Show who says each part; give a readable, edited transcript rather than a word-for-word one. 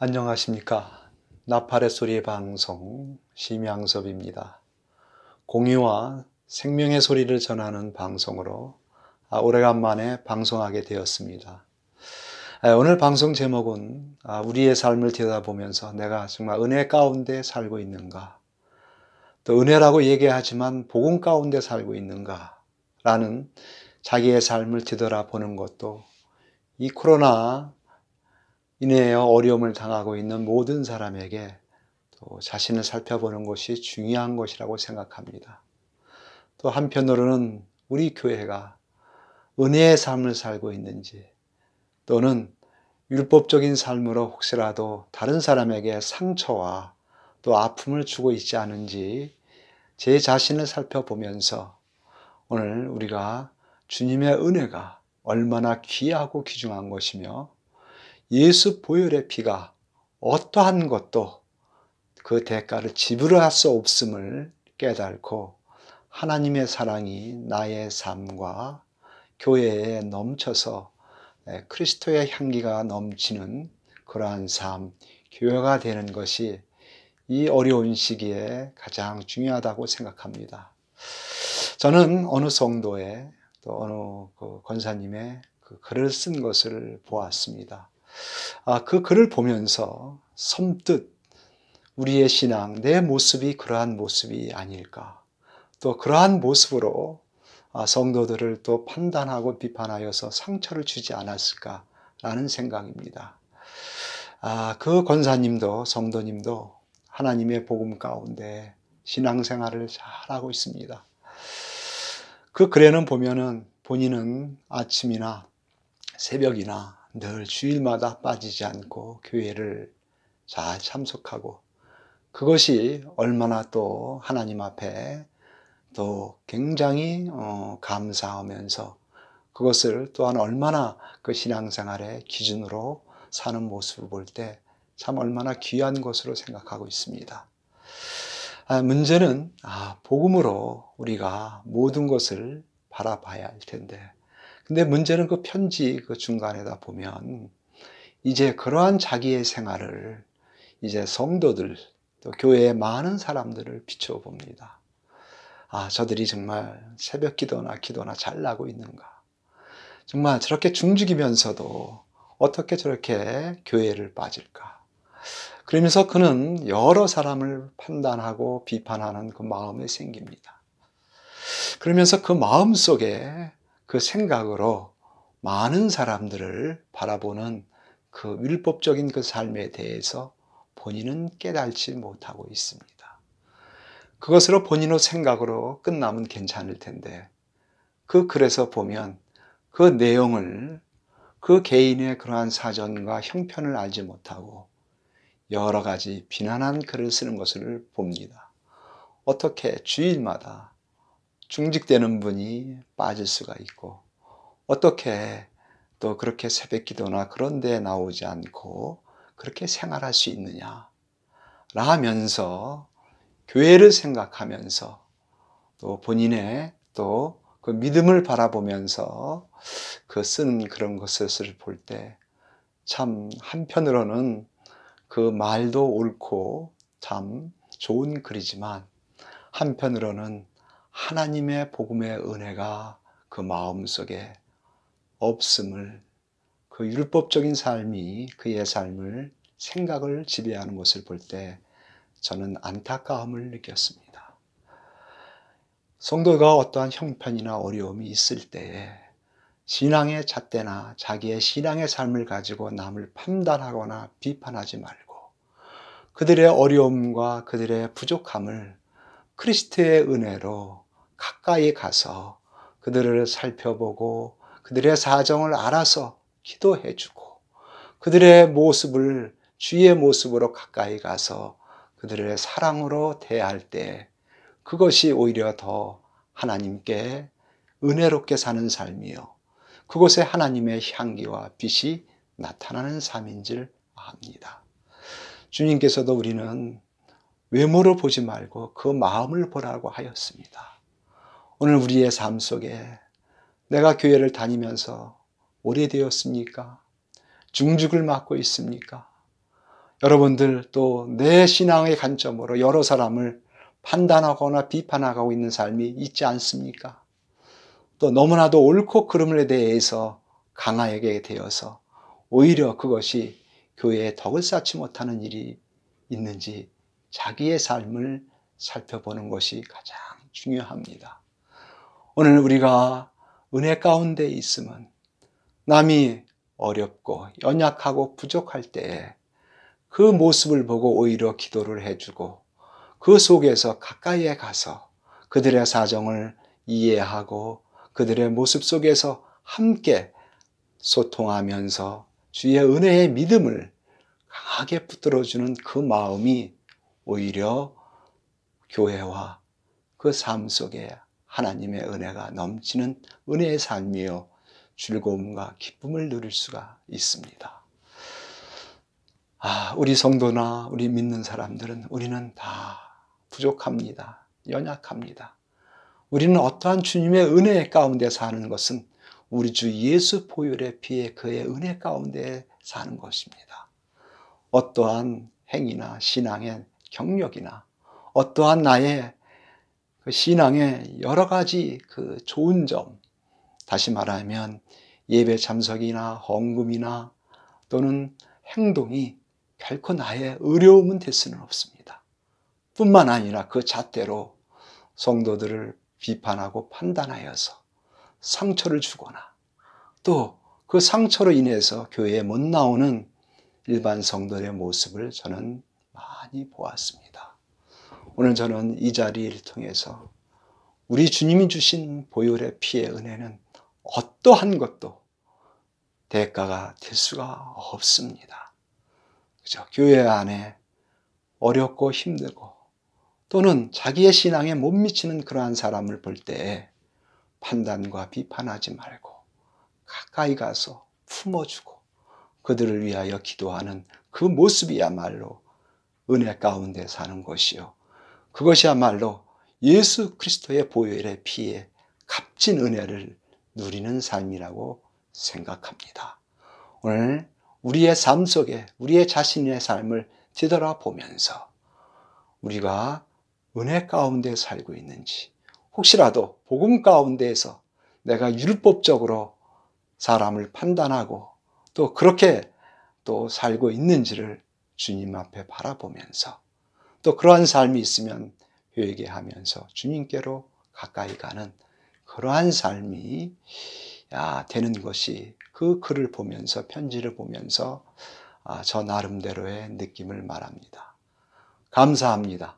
Speaker 1: 안녕하십니까. 나팔의 소리 방송 심양섭입니다. 공유와 생명의 소리를 전하는 방송으로 오래간만에 방송하게 되었습니다. 오늘 방송 제목은 우리의 삶을 들여다보면서 내가 정말 은혜 가운데 살고 있는가, 또 은혜라고 얘기하지만 복음 가운데 살고 있는가 라는 자기의 삶을 뒤돌아보는 것도 이 코로나 인해여 어려움을 당하고 있는 모든 사람에게 또 자신을 살펴보는 것이 중요한 것이라고 생각합니다. 또 한편으로는 우리 교회가 은혜의 삶을 살고 있는지, 또는 율법적인 삶으로 혹시라도 다른 사람에게 상처와 또 아픔을 주고 있지 않은지 제 자신을 살펴보면서 오늘 우리가 주님의 은혜가 얼마나 귀하고 귀중한 것이며 예수 보혈의 피가 어떠한 것도 그 대가를 지불할 수 없음을 깨닫고 하나님의 사랑이 나의 삶과 교회에 넘쳐서 그리스도의 향기가 넘치는 그러한 삶, 교회가 되는 것이 이 어려운 시기에 가장 중요하다고 생각합니다. 저는 어느 성도의 또 어느 권사님의 그 글을 쓴 것을 보았습니다. 그 글을 보면서 섬뜩 우리의 신앙, 내 모습이 그러한 모습이 아닐까, 또 그러한 모습으로 성도들을 또 판단하고 비판하여서 상처를 주지 않았을까라는 생각입니다. 그 권사님도 성도님도 하나님의 복음 가운데 신앙생활을 잘하고 있습니다. 그 글에는 보면은 본인은 아침이나 새벽이나 늘 주일마다 빠지지 않고 교회를 잘 참석하고, 그것이 얼마나 또 하나님 앞에 또 굉장히 감사하면서 그것을 또한 얼마나 그 신앙생활의 기준으로 사는 모습을 볼 때 참 얼마나 귀한 것으로 생각하고 있습니다. 문제는 복음으로 우리가 모든 것을 바라봐야 할 텐데, 근데 문제는 그 편지 그 중간에다 보면 이제 그러한 자기의 생활을 이제 성도들 또 교회의 많은 사람들을 비춰봅니다. 저들이 정말 새벽 기도나 잘나고 있는가, 정말 저렇게 중직이면서도 어떻게 저렇게 교회를 빠질까. 그러면서 그는 여러 사람을 판단하고 비판하는 그 마음이 생깁니다. 그러면서 그 마음 속에 그 생각으로 많은 사람들을 바라보는 그 율법적인 그 삶에 대해서 본인은 깨달지 못하고 있습니다. 그것으로 본인의 생각으로 끝나면 괜찮을 텐데, 그 글에서 보면 그 내용을 그 개인의 그러한 사정과 형편을 알지 못하고 여러 가지 비난한 글을 쓰는 것을 봅니다. 어떻게 주일마다 중직되는 분이 빠질 수가 있고, 어떻게 또 그렇게 새벽 기도나 그런 데 나오지 않고 그렇게 생활할 수 있느냐 라면서 교회를 생각하면서 또 본인의 또 그 믿음을 바라보면서 그 쓴 그런 것을 볼 때 참 한편으로는 그 말도 옳고 참 좋은 글이지만, 한편으로는 하나님의 복음의 은혜가 그 마음속에 없음을, 그 율법적인 삶이 그의 삶을 생각을 지배하는 것을 볼 때 저는 안타까움을 느꼈습니다. 성도가 어떠한 형편이나 어려움이 있을 때에 신앙의 잣대나 자기의 신앙의 삶을 가지고 남을 판단하거나 비판하지 말고 그들의 어려움과 그들의 부족함을 그리스도의 은혜로 가까이 가서 그들을 살펴보고 그들의 사정을 알아서 기도해 주고, 그들의 모습을 주의 모습으로 가까이 가서 그들의 사랑으로 대할 때 그것이 오히려 더 하나님께 은혜롭게 사는 삶이요, 그곳에 하나님의 향기와 빛이 나타나는 삶인 줄 압니다. 주님께서도 우리는 외모를 보지 말고 그 마음을 보라고 하였습니다. 오늘 우리의 삶 속에 내가 교회를 다니면서 오래되었습니까? 중직을 맡고 있습니까? 여러분들 또 내 신앙의 관점으로 여러 사람을 판단하거나 비판하고 있는 삶이 있지 않습니까? 또 너무나도 옳고 그름에 대해서 강하게 되어서 오히려 그것이 교회에 덕을 쌓지 못하는 일이 있는지 자기의 삶을 살펴보는 것이 가장 중요합니다. 오늘 우리가 은혜 가운데 있으면 남이 어렵고 연약하고 부족할 때에 그 모습을 보고 오히려 기도를 해주고 그 속에서 가까이에 가서 그들의 사정을 이해하고 그들의 모습 속에서 함께 소통하면서 주의 은혜의 믿음을 강하게 붙들어주는 그 마음이 오히려 교회와 그 삶 속에 하나님의 은혜가 넘치는 은혜의 삶이요 즐거움과 기쁨을 누릴 수가 있습니다. 우리 성도나 우리 믿는 사람들은 우리는 다 부족합니다. 연약합니다. 우리는 어떠한 주님의 은혜 가운데 사는 것은 우리 주 예수 보혈의 피에 그의 은혜 가운데 사는 것입니다. 어떠한 행위나 신앙의 경력이나 어떠한 나의 그 신앙의 여러 가지 그 좋은 점, 다시 말하면 예배 참석이나 헌금이나 또는 행동이 결코 나의 어려움은 될 수는 없습니다. 뿐만 아니라 그 잣대로 성도들을 비판하고 판단하여서 상처를 주거나 또 그 상처로 인해서 교회에 못 나오는 일반 성도의 모습을 저는 많이 보았습니다. 오늘 저는 이 자리를 통해서 우리 주님이 주신 보혈의 피의 은혜는 어떠한 것도 대가가 될 수가 없습니다. 그죠? 교회 안에 어렵고 힘들고 또는 자기의 신앙에 못 미치는 그러한 사람을 볼 때 판단과 비판하지 말고 가까이 가서 품어주고 그들을 위하여 기도하는 그 모습이야말로 은혜 가운데 사는 것이요. 그것이야말로 예수 그리스도의 보혈의 피에 값진 은혜를 누리는 삶이라고 생각합니다. 오늘 우리의 삶 속에 우리의 자신의 삶을 뒤돌아보면서 우리가 은혜 가운데 살고 있는지 혹시라도 복음 가운데에서 내가 율법적으로 사람을 판단하고 또 그렇게 또 살고 있는지를 주님 앞에 바라보면서 또 그러한 삶이 있으면 회개하면서 주님께로 가까이 가는 그러한 삶이 되는 것이 그 글을 보면서 편지를 보면서 저 나름대로의 느낌을 말합니다. 감사합니다.